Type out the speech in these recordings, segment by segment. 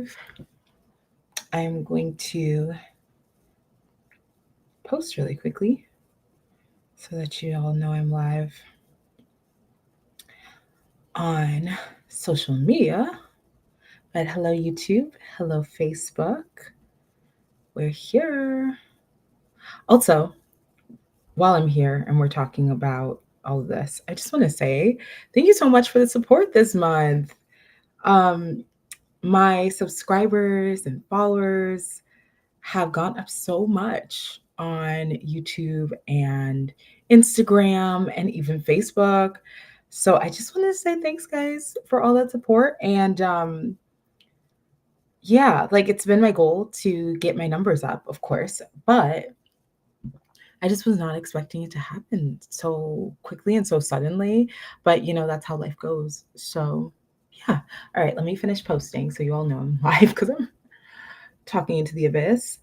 live. I'm going to post really quickly so that you all know I'm live on social media. But hello, YouTube. Hello, Facebook. We're here. Also, while I'm here and we're talking about all of this, I just want to say thank you so much for the support this month. Um, my subscribers and followers have gone up so much on YouTube and Instagram and even Facebook. So I just want to say thanks, guys, for all that support. And yeah, like it's been my goal to get my numbers up, of course, but I just was not expecting it to happen so quickly and so suddenly. But that's how life goes. So yeah. All right, let me finish posting so you all know I'm live because I'm talking into the abyss.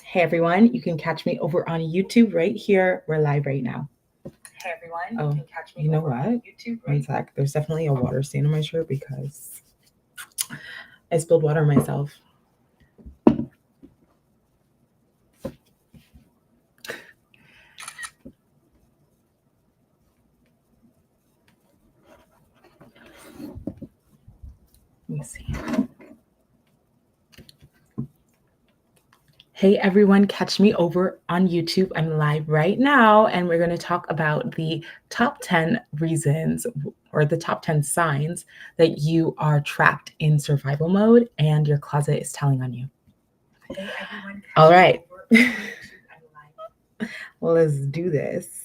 Hey everyone, you can catch me over on YouTube right here. We're live right now. Hey everyone, you can catch me. You know what? On YouTube right. One sec. There's definitely a water stain on my shirt because I spilled water myself. Let me see. Hey everyone, catch me over on YouTube. I'm live right now, and we're going to talk about the top 10 reasons or the top 10 signs that you are trapped in survival mode and your closet is telling on you. Hey everyone, all right. Let's do this.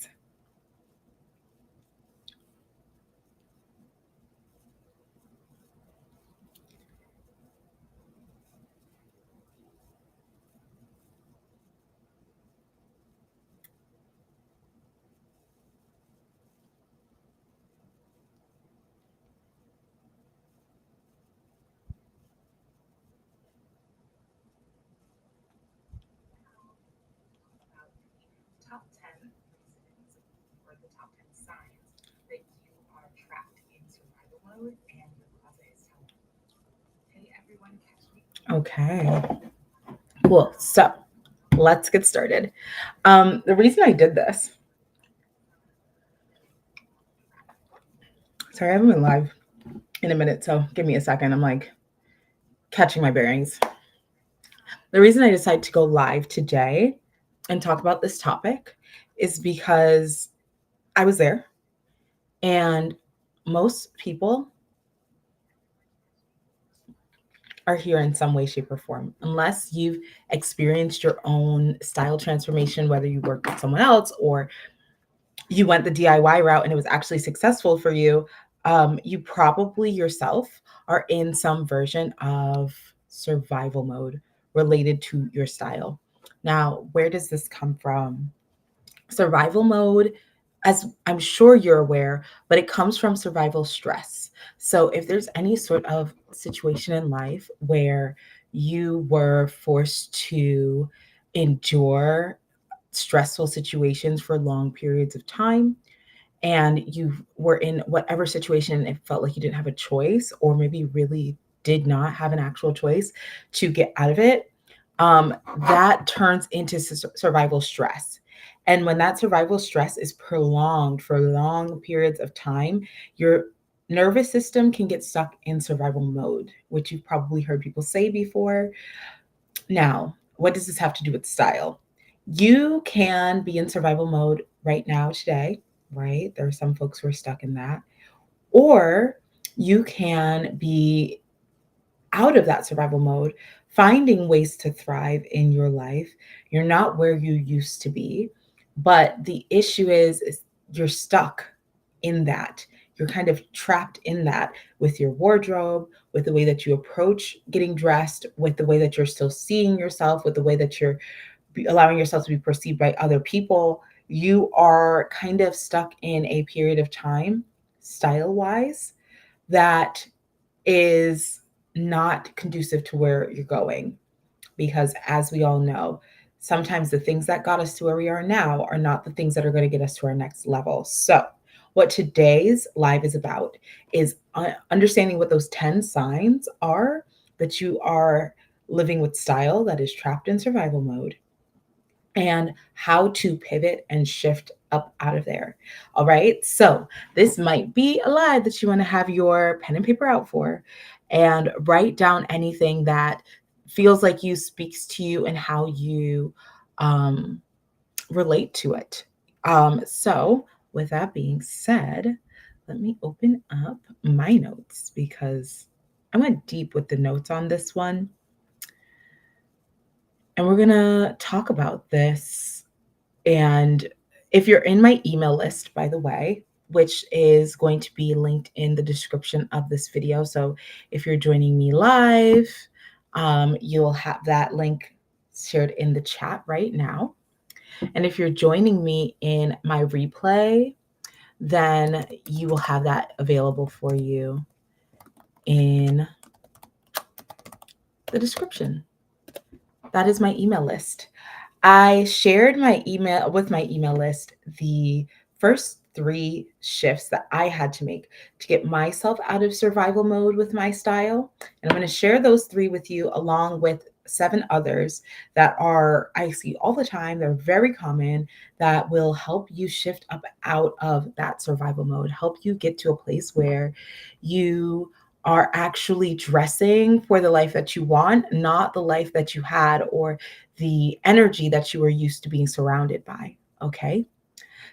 Top 10 reasons or the top 10 signs that you are trapped in survival mode and your closet is telling you. Hey everyone, catch me. Okay. Cool. So let's get started. The reason I did this. Sorry, I haven't been live in a minute, so give me a second. I'm like catching my bearings. The reason I decided to go live today and talk about this topic is because I was there, and most people are here in some way, shape, or form. Unless you've experienced your own style transformation, whether you work with someone else or you went the DIY route and it was actually successful for you, you probably yourself are in some version of survival mode related to your style. Now, where does this come from? Survival mode, as I'm sure you're aware, but it comes from survival stress. So if there's any sort of situation in life where you were forced to endure stressful situations for long periods of time, and you were in whatever situation and it felt like you didn't have a choice, or maybe really did not have an actual choice to get out of it, that turns into survival stress. And when that survival stress is prolonged for long periods of time, your nervous system can get stuck in survival mode, which you've probably heard people say before. Now, what does this have to do with style? You can be in survival mode right now, today, right? There are some folks who are stuck in that. Or you can be out of that survival mode, finding ways to thrive in your life. You're not where you used to be, but the issue is you're stuck in that. You're kind of trapped in that with your wardrobe, with the way that you approach getting dressed, with the way that you're still seeing yourself, with the way that you're allowing yourself to be perceived by other people. You are kind of stuck in a period of time, style wise, that is not conducive to where you're going. Because as we all know, sometimes the things that got us to where we are now are not the things that are going to get us to our next level. So, what today's live is about is understanding what those 10 signs are that you are living with style that is trapped in survival mode, and how to pivot and shift up out of there. All right. So, this might be a live that you want to have your pen and paper out for and write down anything that feels like you, speaks to you, and how you um, relate to it. So, with that being said, let me open up my notes because I went deep with the notes on this one. And we're going to talk about this. And if you're in my email list, by the way, which is going to be linked in the description of this video. So if you're joining me live, you'll have that link shared in the chat right now. And if you're joining me in my replay, then you will have that available for you in the description. That is my email list. I shared my email with my email list the first 3 shifts that I had to make to get myself out of survival mode with my style. And I'm going to share those 3 with you along with 7 others that are I see all the time. They're very common that will help you shift up out of that survival mode, help you get to a place where you are actually dressing for the life that you want, not the life that you had or the energy that you were used to being surrounded by. Okay.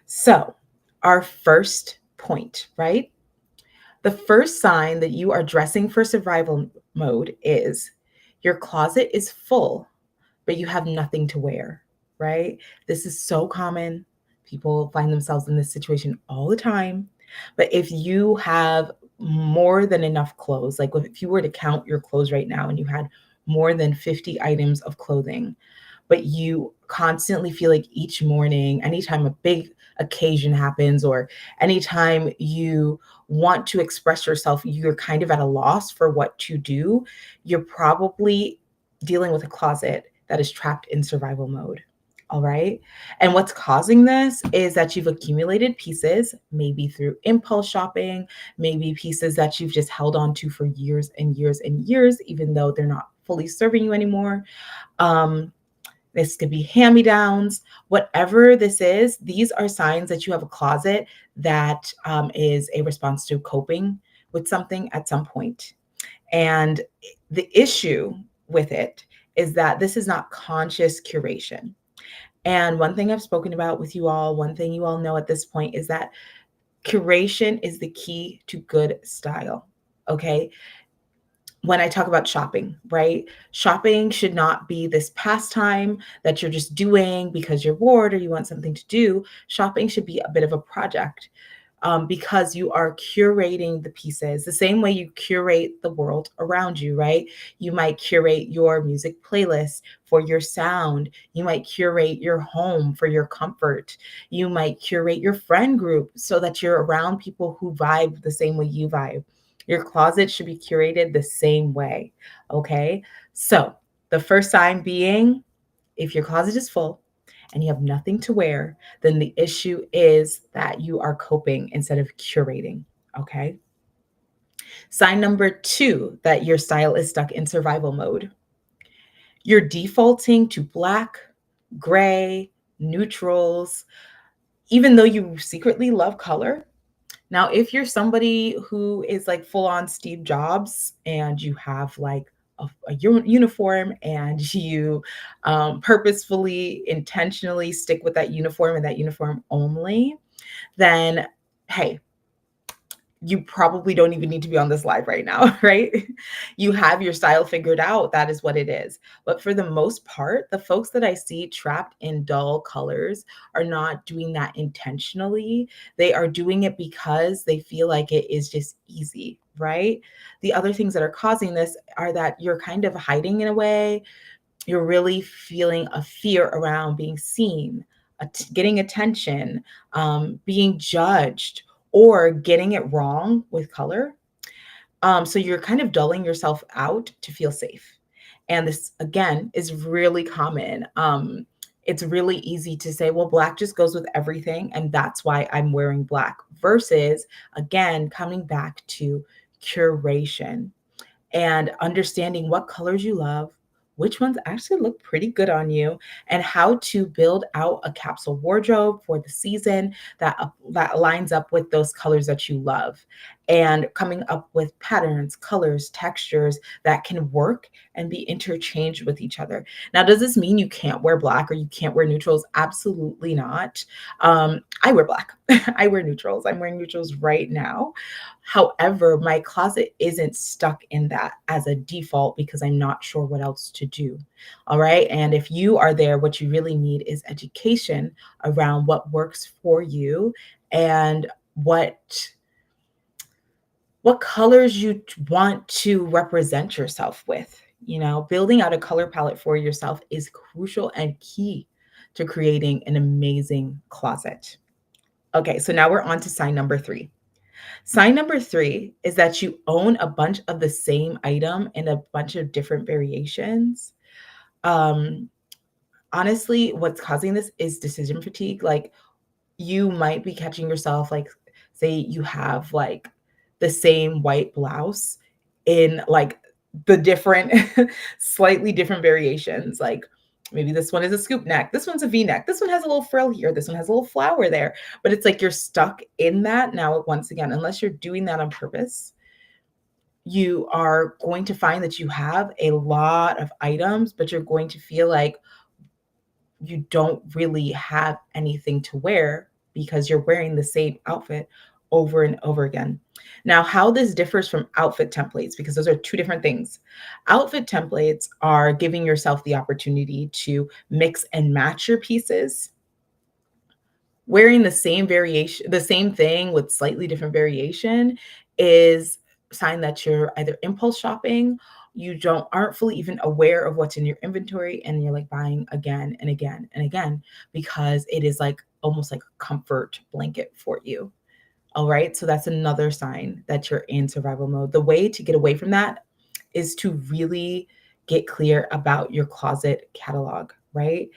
So, our first point, right? The first sign that you are dressing for survival mode is your closet is full, but you have nothing to wear, right? This is so common. People find themselves in this situation all the time. But if you have more than enough clothes, like if you were to count your clothes right now and you had more than 50 items of clothing, but you constantly feel like each morning, anytime a big occasion happens or anytime you want to express yourself, you're kind of at a loss for what to do, you're probably dealing with a closet that is trapped in survival mode. All right. And what's causing this is that you've accumulated pieces, maybe through impulse shopping, maybe pieces that you've just held on to for years and years and years, even though they're not fully serving you anymore. This could be hand-me-downs, whatever this is. These are signs that you have a closet that is a response to coping with something at some point. And the issue with it is that this is not conscious curation. And one thing I've spoken about with you all, one thing you all know at this point is that curation is the key to good style. Okay. When I talk about shopping, right? Shopping should not be this pastime that you're just doing because you're bored or you want something to do. Shopping should be a bit of a project because you are curating the pieces the same way you curate the world around you, right? You might curate your music playlist for your sound. You might curate your home for your comfort. You might curate your friend group so that you're around people who vibe the same way you vibe. Your closet should be curated the same way. Okay. So, the first sign being if your closet is full and you have nothing to wear, then the issue is that you are coping instead of curating. Okay. Sign number 2 that your style is stuck in survival mode. You're defaulting to black, gray, neutrals, even though you secretly love color. Now, if you're somebody who is like full on Steve Jobs and you have like a uniform and you purposefully, intentionally stick with that uniform and that uniform only, then hey, you probably don't even need to be on this live right now, right? You have your style figured out. That is what it is. But for the most part, the folks that I see trapped in dull colors are not doing that intentionally. They are doing it because they feel like it is just easy, right? The other things that are causing this are that you're kind of hiding in a way. You're really feeling a fear around being seen, getting attention, being judged, or getting it wrong with color. So you're kind of dulling yourself out to feel safe. And this, again, is really common. It's really easy to say, well, black just goes with everything. And that's why I'm wearing black, versus, again, coming back to curation. and understanding what colors you love, which ones actually look pretty good on you, and how to build out a capsule wardrobe for the season that lines up with those colors that you love, and coming up with patterns, colors, textures that can work and be interchanged with each other. Now, does this mean you can't wear black or you can't wear neutrals? Absolutely not. I wear black. I wear neutrals. I'm wearing neutrals right now. However, my closet isn't stuck in that as a default because I'm not sure what else to do. All right. And if you are there, what you really need is education around what works for you and what colors you want to represent yourself with. You know, building out a color palette for yourself is crucial and key to creating an amazing closet. Okay, so now we're on to sign number 3. Sign number 3 is that you own a bunch of the same item in a bunch of different variations. Um, Honestly, what's causing this is decision fatigue. Like, you might be catching yourself, like, say you have like the same white blouse in like the different slightly different variations. Like, maybe this one is a scoop neck, this one's a v-neck, this one has a little frill here, this one has a little flower there, but it's like you're stuck in that. Now, once again, unless you're doing that on purpose, you are going to find that you have a lot of items, but you're going to feel like you don't really have anything to wear because you're wearing the same outfit over and over again. Now, how this differs from outfit templates, because those are two different things. Outfit templates are giving yourself the opportunity to mix and match your pieces. Wearing the same variation, the same thing with slightly different variation is a sign that you're either impulse shopping, you don't aren't fully even aware of what's in your inventory, and you're like buying again and again and again because it is like almost like a comfort blanket for you. All right. So that's another sign that you're in survival mode. The way to get away from that is to really get clear about your closet catalog, right?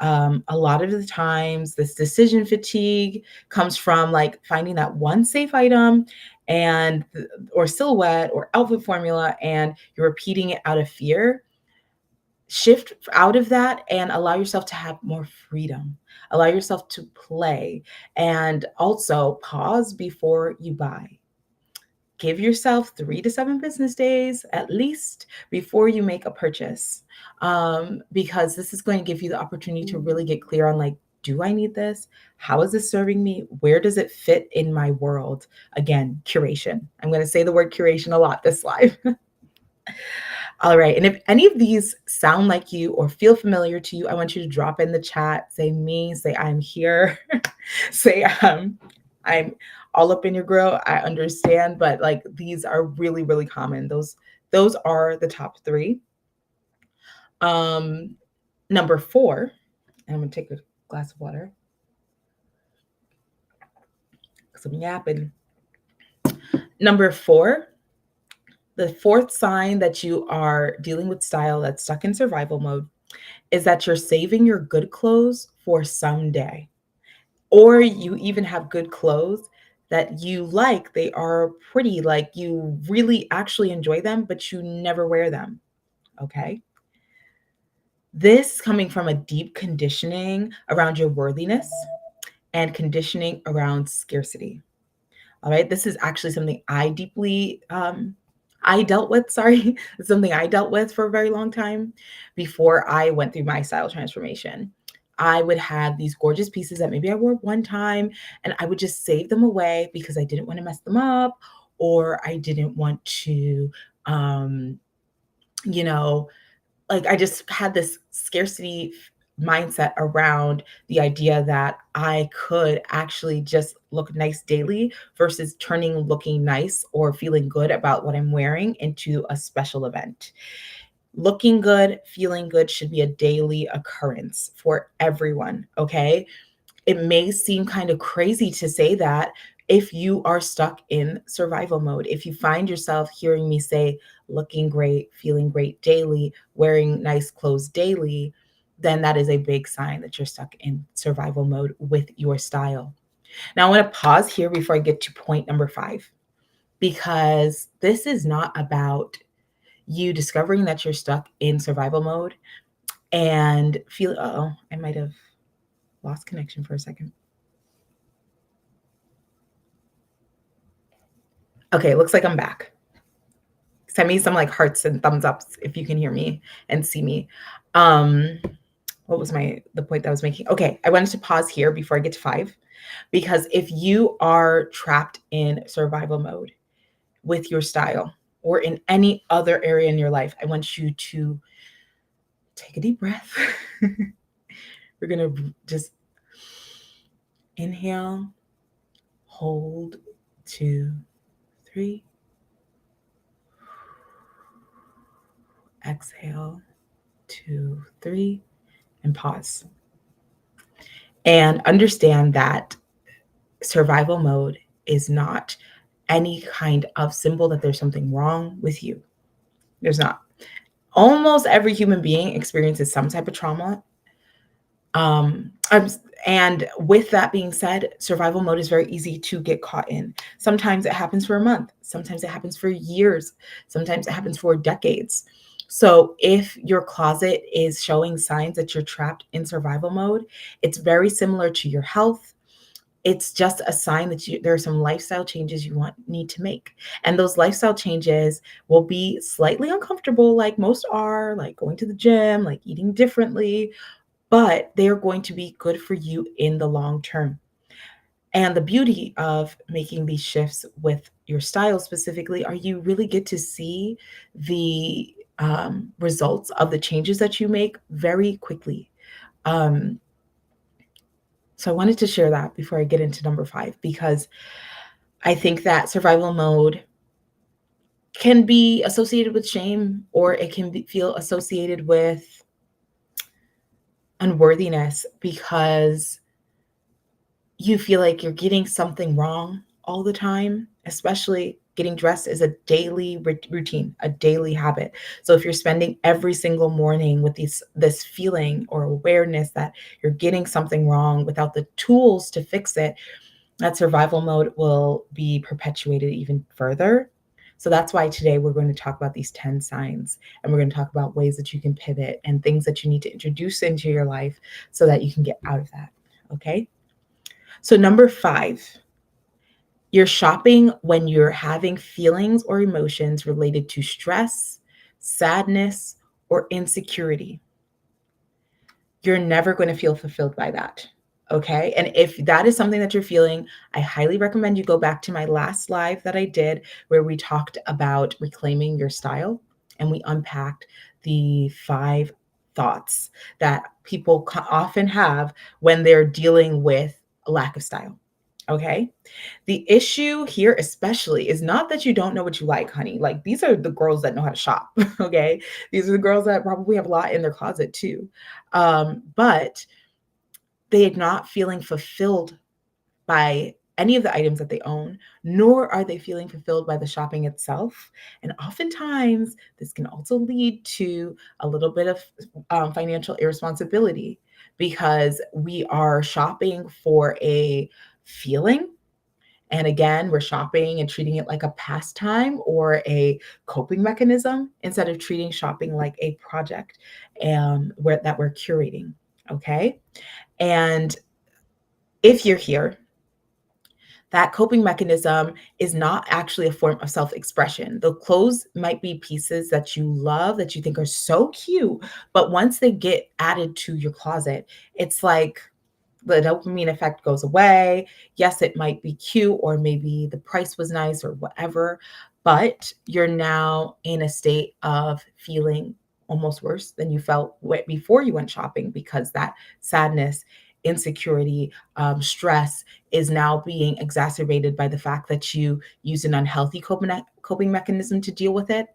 A lot of the times, this decision fatigue comes from like finding that one safe item and or silhouette or outfit formula, and you're repeating it out of fear. Shift out of that and allow yourself to have more freedom. Allow yourself to play, and also pause before you buy. Give yourself 3 to 7 business days at least before you make a purchase, because this is going to give you the opportunity to really get clear on like, do I need this? How is this serving me? Where does it fit in my world? Again, curation. I'm going to say the word curation a lot this live. All right. And if any of these sound like you or feel familiar to you, I want you to drop in the chat, say me, say I'm here, say I'm all up in your grill. I understand, but like these are really, really common. Those are the top 3. Number 4, and I'm gonna take a glass of water because I'm yapping. Number 4, the 4th sign that you are dealing with style that's stuck in survival mode is that you're saving your good clothes for someday. Or you even have good clothes that you like, they are pretty, like you really actually enjoy them, but you never wear them. Okay. This coming from a deep conditioning around your worthiness and conditioning around scarcity. All right. This is actually something I dealt with. Sorry. It's something I dealt with for a very long time before I went through my style transformation. I would have these gorgeous pieces that maybe I wore one time, and I would just save them away because I didn't want to mess them up, or I didn't want to, um, you know, like I just had this scarcity mindset around the idea that I could actually just look nice daily versus turning looking nice or feeling good about what I'm wearing into a special event. Looking good, feeling good should be a daily occurrence for everyone. Okay. It may seem kind of crazy to say that if you are stuck in survival mode. If you find yourself hearing me say looking great, feeling great daily, wearing nice clothes daily, then that is a big sign that you're stuck in survival mode with your style. Now, I want to pause here before I get to point number 5, because this is not about you discovering that you're stuck in survival mode and feel, oh, I might have lost connection for a second. Okay, looks like I'm back. Send me some like hearts and thumbs ups if you can hear me and see me. Um, what was the point that I was making? Okay, I wanted to pause here before I get to 5, because if you are trapped in survival mode with your style or in any other area in your life, I want you to take a deep breath. We're gonna just inhale, hold, 2, 3, exhale, 2, 3, and pause. And understand that survival mode is not any kind of symbol that there's something wrong with you. There's not. Almost every human being experiences some type of trauma. Um, and with that being said, survival mode is very easy to get caught in. Sometimes it happens for a month, sometimes it happens for years, sometimes it happens for decades. So if your closet is showing signs that you're trapped in survival mode, it's very similar to your health. It's just a sign that there are some lifestyle changes you need to make. And those lifestyle changes will be slightly uncomfortable, like most are, like going to the gym, like eating differently, but they are going to be good for you in the long term. And the beauty of making these shifts with your style specifically are you really get to see the results of the changes that you make very quickly. Um, so I wanted to share that before I get into number 5, because I think that survival mode can be associated with shame, or it can feel associated with unworthiness because you feel like you're getting something wrong all the time, especially getting dressed is a daily routine, a daily habit. So if you're spending every single morning with this feeling or awareness that you're getting something wrong without the tools to fix it, that survival mode will be perpetuated even further. So that's why today we're going to talk about these 10 signs, and we're going to talk about ways that you can pivot and things that you need to introduce into your life so that you can get out of that. Okay. So, number 5, you're shopping when you're having feelings or emotions related to stress, sadness, or insecurity. You're never going to feel fulfilled by that. Okay. And if that is something that you're feeling, I highly recommend you go back to my last live that I did where we talked about reclaiming your style and we unpacked the 5 thoughts that people often have when they're dealing with a lack of style. Okay. The issue here, especially, is not that you don't know what you like, honey. Like, these are the girls that know how to shop. Okay. These are the girls that probably have a lot in their closet too. But they are not feeling fulfilled by any of the items that they own, nor are they feeling fulfilled by the shopping itself. And oftentimes, this can also lead to a little bit of financial irresponsibility because we are shopping for a feeling. And again, we're shopping and treating it like a pastime or a coping mechanism instead of treating shopping like a project that we're curating. Okay. And if you're here, that coping mechanism is not actually a form of self expression. The clothes might be pieces that you love, that you think are so cute, but once they get added to your closet, it's like the dopamine effect goes away. Yes, it might be cute, or maybe the price was nice or whatever, but you're now in a state of feeling almost worse than you felt before you went shopping because that sadness, insecurity, stress is now being exacerbated by the fact that you use an unhealthy coping mechanism to deal with it.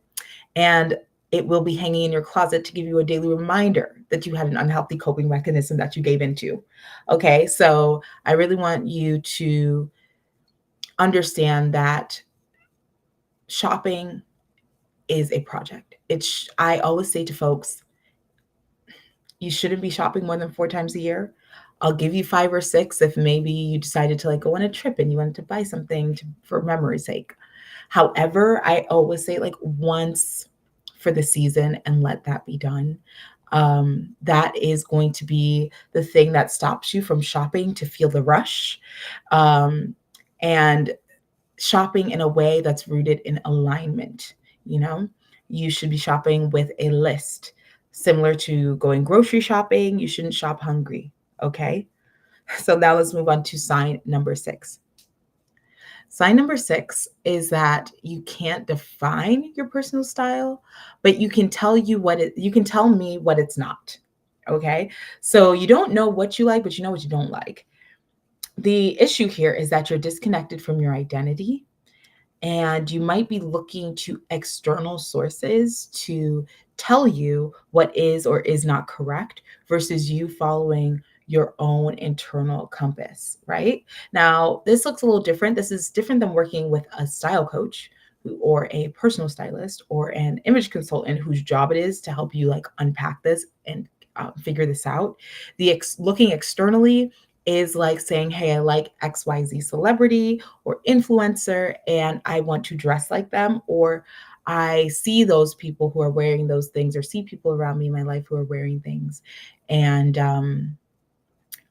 And it will be hanging in your closet to give you a daily reminder that you had an unhealthy coping mechanism that you gave into. Okay, so I really want you to understand that shopping is a project. I always say to folks, you shouldn't be shopping more than 4 times a year. I'll give you 5 or 6 if maybe you decided to like go on a trip and you wanted to buy something for memory's sake. However, I always say like once for the season and let that be done. That is going to be the thing that stops you from shopping to feel the rush, um, and shopping in a way that's rooted in alignment. You know, you should be shopping with a list. Similar to going grocery shopping, you shouldn't shop hungry. Okay. So now let's move on to sign number 6. Sign number 6 is that you can't define your personal style, but you can tell me what it's not. Okay? So you don't know what you like, but you know what you don't like. The issue here is that you're disconnected from your identity, and you might be looking to external sources to tell you what is or is not correct versus you following your own internal compass, right? Now, this looks a little different. This is different than working with a style coach or a personal stylist or an image consultant whose job it is to help you like unpack this and figure this out. Looking externally is like saying, hey, I like XYZ celebrity or influencer and I want to dress like them, or I see those people who are wearing those things, or see people around me in my life who are wearing things. And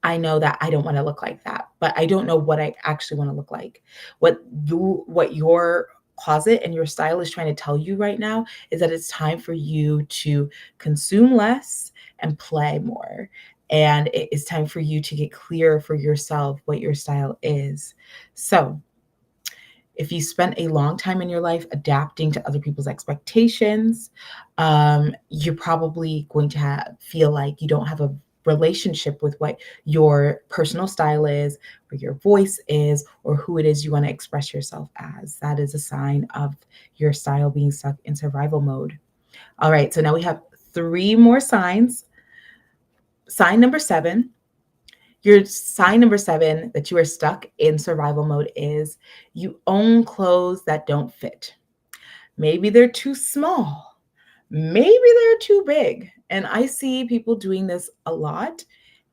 I know that I don't want to look like that, but I don't know what I actually want to look like. What your closet and your style is trying to tell you right now is that it's time for you to consume less and play more. And it is time for you to get clear for yourself what your style is. So, if you spent a long time in your life adapting to other people's expectations, you're probably going to feel like you don't have a relationship with what your personal style is, or your voice is, or who it is you want to express yourself as. That is a sign of your style being stuck in survival mode. All right, so now we have 3 more signs. Sign number 7. Your sign number 7 that you are stuck in survival mode is you own clothes that don't fit. Maybe they're too small. Maybe they're too big. And I see people doing this a lot.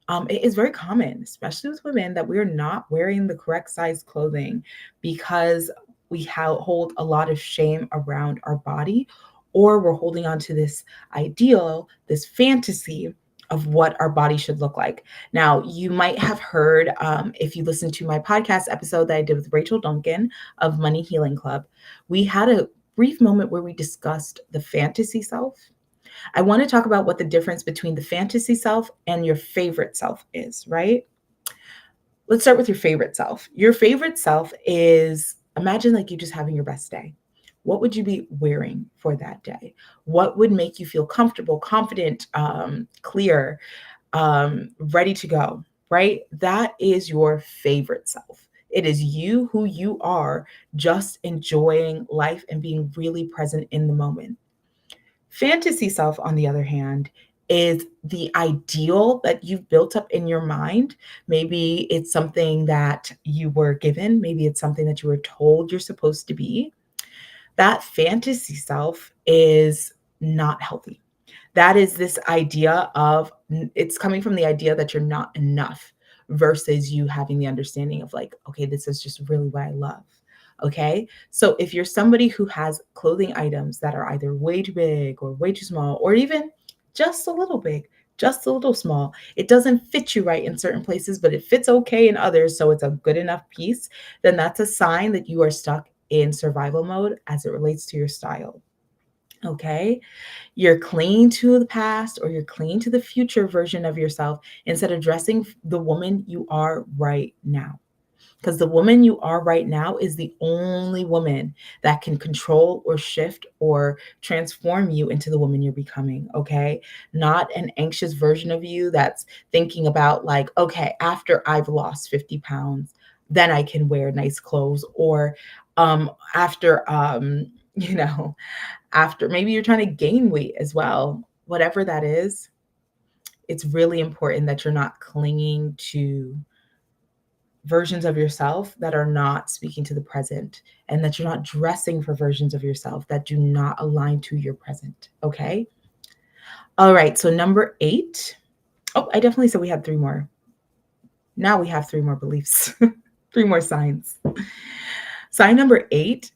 It is very common, especially with women, that we're not wearing the correct size clothing because we hold a lot of shame around our body, or we're holding on to this ideal, this fantasy of what our body should look like. Now, you might have heard, if you listen to my podcast episode that I did with Rachel Duncan of Money Healing Club, we had a brief moment where we discussed the fantasy self. I want to talk about what the difference between the fantasy self and your favorite self is, right? Let's start with your favorite self. Your favorite self is, imagine like you just having your best day. What would you be wearing for that day? What would make you feel comfortable, confident, clear, ready to go, right? That is your favorite self. It is you, who you are, just enjoying life and being really present in the moment. Fantasy self, on the other hand, is the ideal that you've built up in your mind. Maybe it's something that you were given, maybe it's something that you were told you're supposed to be. That fantasy self is not healthy. That is this idea of, it's coming from the idea that you're not enough versus you having the understanding of like, okay, this is just really what I love. Okay. So if you're somebody who has clothing items that are either way too big or way too small, or even just a little big, just a little small, it doesn't fit you right in certain places, but it fits okay in others. So it's a good enough piece, then that's a sign that you are stuck in survival mode as it relates to your style. Okay. You're clinging to the past, or you're clinging to the future version of yourself instead of dressing the woman you are right now. Because the woman you are right now is the only woman that can control or shift or transform you into the woman you're becoming, okay? Not an anxious version of you that's thinking about, like, okay, after I've lost 50 pounds, then I can wear nice clothes. Or after, you know, after maybe you're trying to gain weight as well, whatever that is, it's really important that you're not clinging to versions of yourself that are not speaking to the present, and that you're not dressing for versions of yourself that do not align to your present. Okay. All right. So, number 8. Oh, I definitely said we had 3 more. Now we have 3 more beliefs, 3 more signs. Sign number 8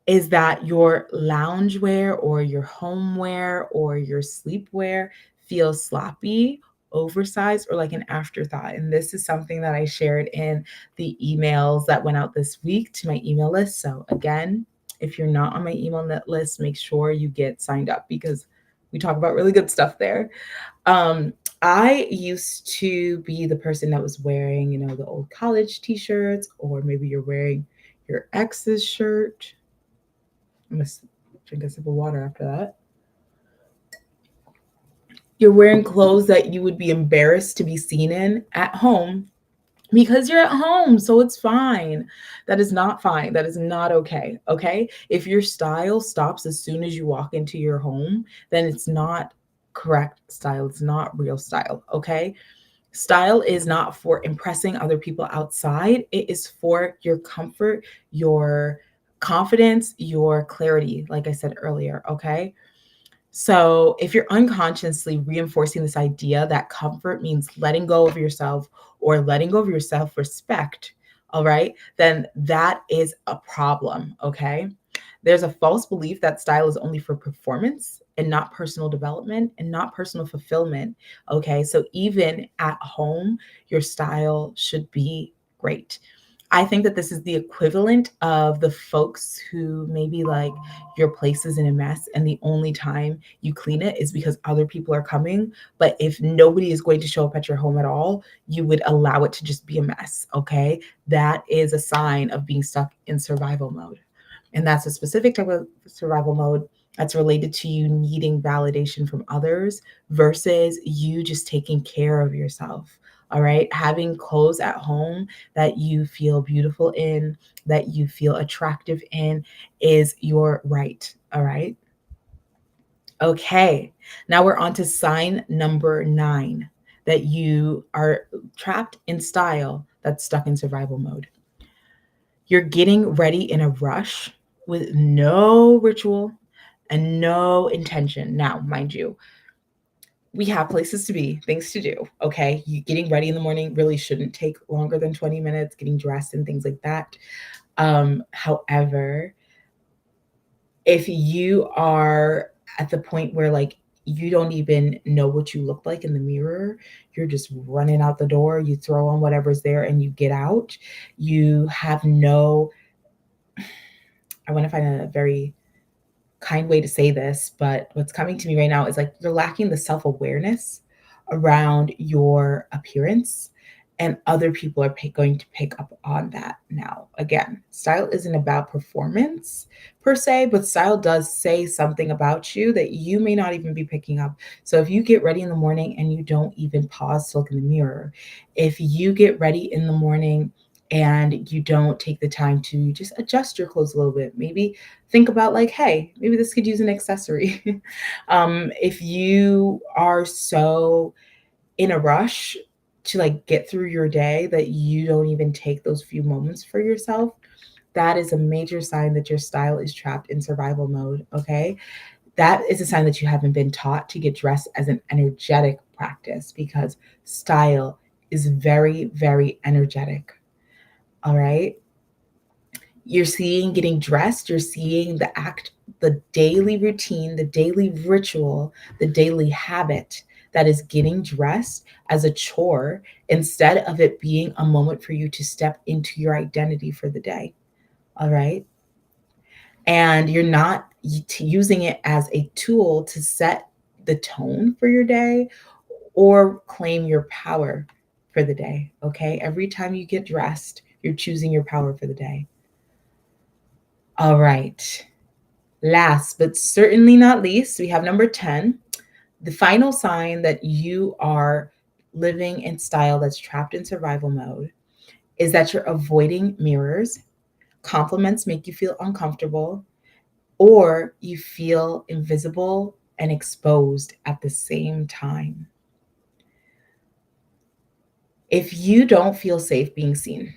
is that your loungewear or your homeware or your sleepwear feels sloppy, oversized, or like an afterthought. And this is something that I shared in the emails that went out this week to my email list. So, again, if you're not on my email list, make sure you get signed up because we talk about really good stuff there. Um, I used to be the person that was wearing, the old college t-shirts, or maybe you're wearing your ex's shirt. I'm gonna drink a sip of water after that. You're wearing clothes that you would be embarrassed to be seen in at home because you're at home, so it's fine. That is not fine. That is not okay. Okay. If your style stops as soon as you walk into your home, then it's not correct style. It's not real style. Okay. Style is not for impressing other people outside, it is for your comfort, your confidence, your clarity, like I said earlier. Okay. So, if you're unconsciously reinforcing this idea that comfort means letting go of yourself or letting go of your self respect, all right, then that is a problem. Okay. There's a false belief that style is only for performance and not personal development and not personal fulfillment. Okay. So, even at home, your style should be great. I think that this is the equivalent of the folks who maybe like your place is in a mess and the only time you clean it is because other people are coming. But if nobody is going to show up at your home at all, you would allow it to just be a mess. Okay. That is a sign of being stuck in survival mode. And that's a specific type of survival mode that's related to you needing validation from others versus you just taking care of yourself. All right. Having clothes at home that you feel beautiful in, that you feel attractive in is your right. All right. Okay. Now we're on to sign number 9 that you are trapped in style that's stuck in survival mode. You're getting ready in a rush with no ritual and no intention. Now, mind you, we have places to be, things to do. Okay. You getting ready in the morning really shouldn't take longer than 20 minutes, getting dressed and things like that. However, if you are at the point where like you don't even know what you look like in the mirror, you're just running out the door, you throw on whatever's there and you get out, you have no, I want to find a very kind way to say this, but what's coming to me right now is like you're lacking the self awareness around your appearance, and other people are going to pick up on that now. Again, style isn't about performance per se, but style does say something about you that you may not even be picking up. So if you get ready in the morning and you don't even pause to look in the mirror, if you get ready in the morning and you don't take the time to just adjust your clothes a little bit, maybe think about like, hey, maybe this could use an accessory. If you are so in a rush to like get through your day that you don't even take those few moments for yourself, that is a major sign that your style is trapped in survival mode. Okay. That is a sign that you haven't been taught to get dressed as an energetic practice because style is very, very energetic. All right. You're seeing getting dressed, you're seeing the act, the daily routine, the daily ritual, the daily habit that is getting dressed as a chore instead of it being a moment for you to step into your identity for the day. All right. And you're not using it as a tool to set the tone for your day or claim your power for the day. Okay. Every time you get dressed, you're choosing your power for the day. All right. Last but certainly not least, we have number 10. The final sign that you are living in style that's trapped in survival mode is that you're avoiding mirrors. Compliments make you feel uncomfortable, or you feel invisible and exposed at the same time. If you don't feel safe being seen,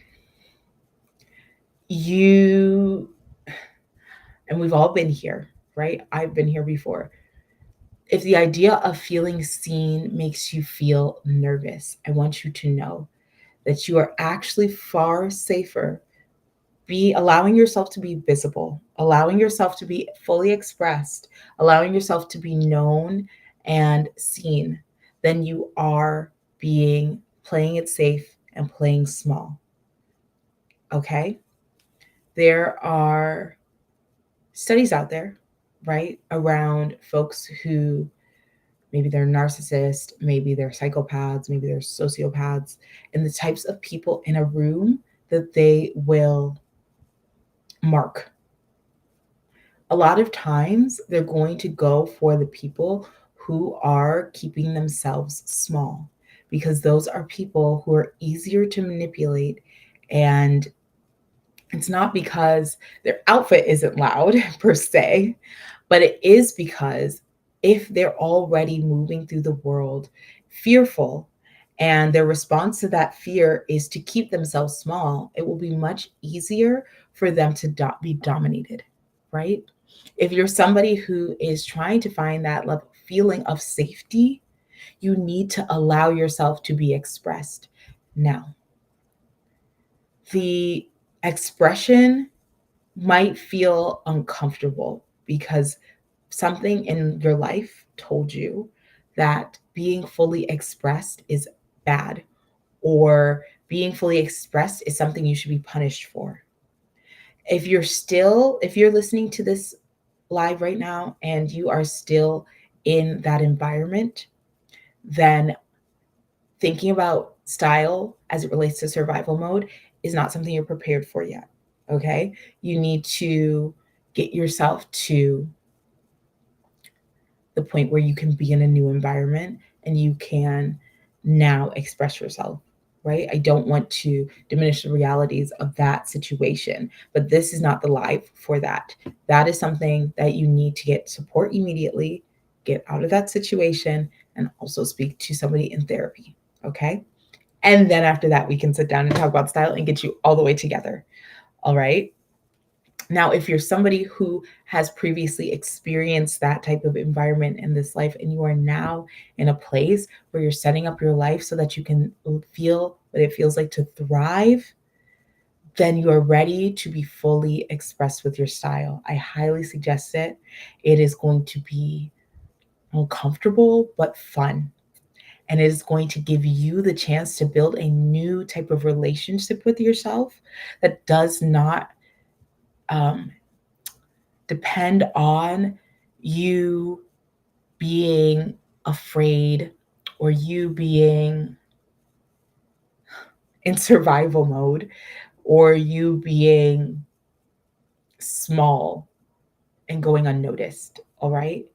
you, and we've all been here, right? I've been here before. If the idea of feeling seen makes you feel nervous, I want you to know that you are actually far safer Be allowing yourself to be visible, allowing yourself to be fully expressed, allowing yourself to be known and seen, then you are being playing it safe and playing small. Okay? There are studies out there, right, around folks who maybe they're narcissists, maybe they're psychopaths, maybe they're sociopaths, and the types of people in a room that they will mark. A lot of times they're going to go for the people who are keeping themselves small because those are people who are easier to manipulate. And it's not because their outfit isn't loud per se, but it is because if they're already moving through the world fearful and their response to that fear is to keep themselves small, it will be much easier for them to be dominated, right? If you're somebody who is trying to find that feeling of safety, you need to allow yourself to be expressed. Now, the expression might feel uncomfortable because something in your life told you that being fully expressed is bad, or being fully expressed is something you should be punished for. If you're listening to this live right now and you are still in that environment, then thinking about style as it relates to survival mode is not something you're prepared for yet. Okay? You need to get yourself to the point where you can be in a new environment and you can now express yourself, right? I don't want to diminish the realities of that situation, but this is not the live for that. That is something that you need to get support immediately, get out of that situation, and also speak to somebody in therapy, okay? And then after that, we can sit down and talk about style and get you all the way together, all right? Now, if you're somebody who has previously experienced that type of environment in this life and you are now in a place where you're setting up your life so that you can feel what it feels like to thrive, then you are ready to be fully expressed with your style. I highly suggest it. It is going to be uncomfortable but fun. And it is going to give you the chance to build a new type of relationship with yourself that does not um, depend on you being afraid or you being in survival mode or you being small and going unnoticed. All right.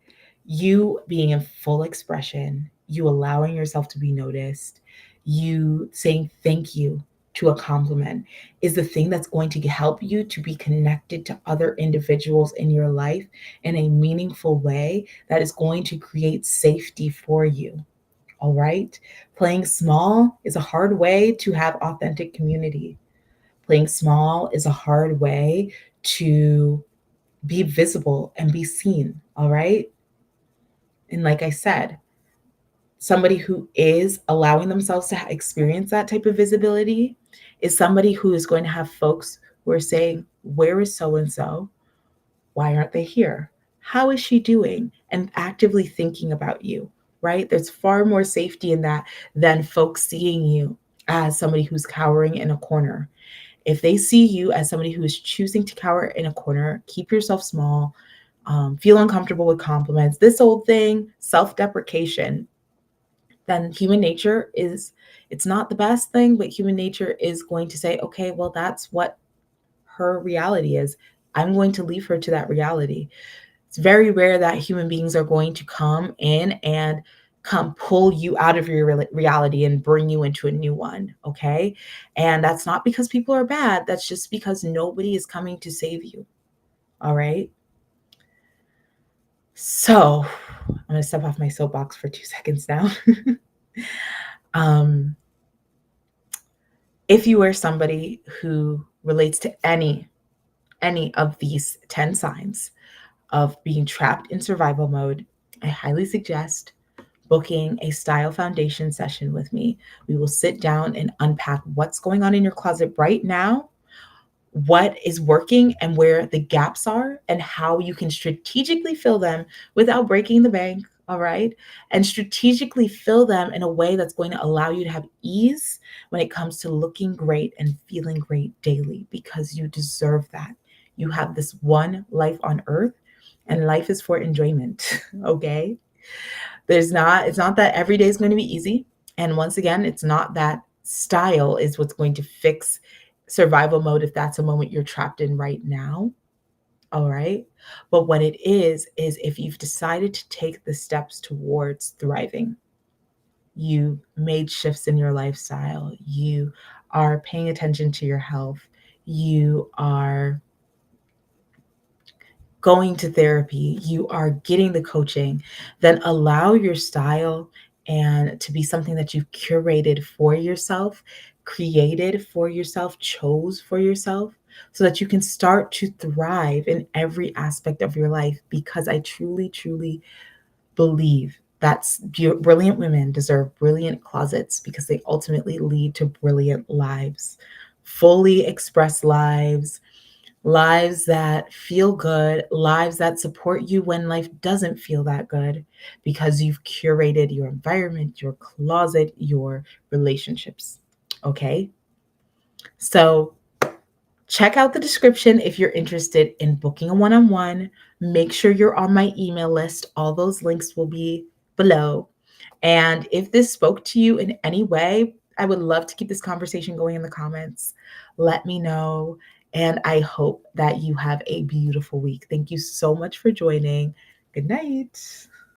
You being in full expression, you allowing yourself to be noticed, you saying thank you to a compliment is the thing that's going to help you to be connected to other individuals in your life in a meaningful way that is going to create safety for you. All right. Playing small is a hard way to have authentic community. Playing small is a hard way to be visible and be seen. All right. And like I said, somebody who is allowing themselves to experience that type of visibility is somebody who is going to have folks who are saying, where is so and so? Why aren't they here? How is she doing? And actively thinking about you, right? There's far more safety in that than folks seeing you as somebody who's cowering in a corner. If they see you as somebody who is choosing to cower in a corner, keep yourself small, feel uncomfortable with compliments, this old thing, self deprecation, then human nature is, it's not the best thing, but human nature is going to say, okay, well, that's what her reality is. I'm going to leave her to that reality. It's very rare that human beings are going to come in and come pull you out of your reality and bring you into a new one. Okay. And that's not because people are bad. That's just because nobody is coming to save you. All right. So I'm going to step off my soapbox for 2 seconds now. um, if you are somebody who relates to any of these 10 signs of being trapped in survival mode, I highly suggest booking a style foundation session with me. We will sit down and unpack what's going on in your closet right now, what is working and where the gaps are, and how you can strategically fill them without breaking the bank. All right. And strategically fill them in a way that's going to allow you to have ease when it comes to looking great and feeling great daily, because you deserve that. You have this one life on earth, and life is for enjoyment. Okay. It's not that every day is going to be easy. And once again, it's not that style is what's going to fix survival mode if that's a moment you're trapped in right now. All right. But what it is if you've decided to take the steps towards thriving, you made shifts in your lifestyle, you are paying attention to your health, you are going to therapy, you are getting the coaching, then allow your style and to be something that you've curated for yourself, created for yourself, chose for yourself, so that you can start to thrive in every aspect of your life. Because I truly, truly believe that brilliant women deserve brilliant closets, because they ultimately lead to brilliant lives, fully expressed lives, lives that feel good, lives that support you when life doesn't feel that good, because you've curated your environment, your closet, your relationships. Okay. So check out the description if you're interested in booking a one on one. Make sure you're on my email list. All those links will be below. And if this spoke to you in any way, I would love to keep this conversation going in the comments. Let me know. And I hope that you have a beautiful week. Thank you so much for joining. Good night.